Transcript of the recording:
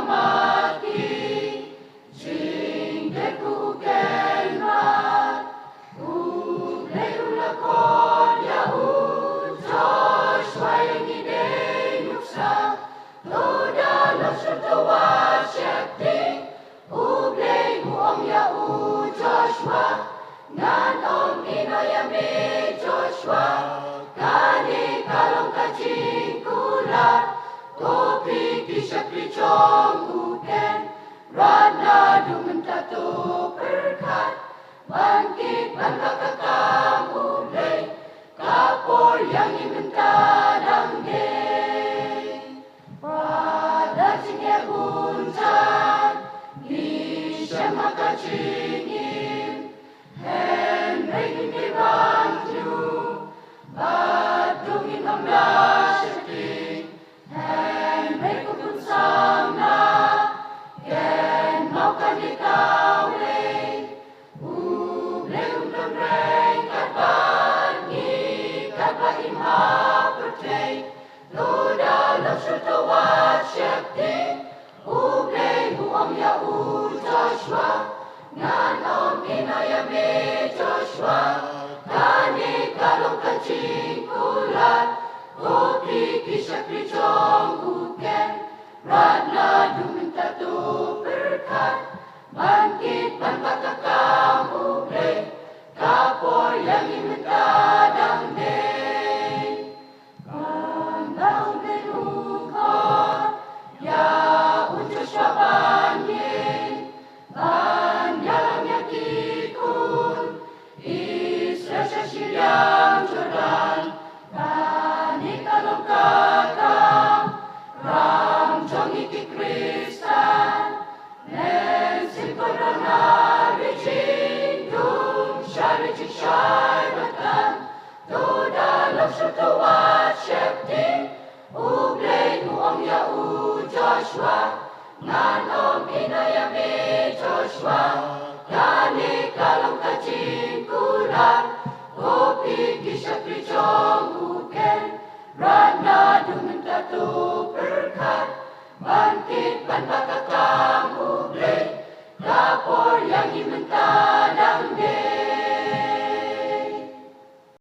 mati, jingge ku kenrat, ublay ulakon yaud, Joshua yang ide nuksa, toda losur tawa syakti, ublay muong yaud Joshua, ngan om inoyame Joshua, kani kalong kajing kulat, kopi kisah pricong uken, rana dumen tato perkat, bangkit bangkakakam ublay, kapor yang imentadang gay. Pada jingya buncan, nisya makajingin, Henry hindi bangklu, batungin mamlasyati, Henry kupunsang na, ken mau kanikawe, ublay umdamreng katban, ikatbaim hapertay, toda losur tawat syakti, ublay huang yaud Joshua, ngan om inayame Joshua, kani kalong kajing kulat, kopi kisah pricong uken, rana dumen tato perkat, bangkit bangkakakam ublay, kapor yang imentadang day. Kanda ublay ukon, ya Joshua banyin, banyalang yakikun, Israel sa Syriang Jordan, kani kalong kakam, ramjong ikikristan, nensin korona rijing, dung siya rijing siya'y batan, toda losur tawat syakti, ublay muong yaud Joshua, ngan om inayame Joshua, kani kalong kajing kulat, kopi kisah pricong uken, rana dumen tato perkat, bangkit bangkakakam ublay, kapor yang imentadang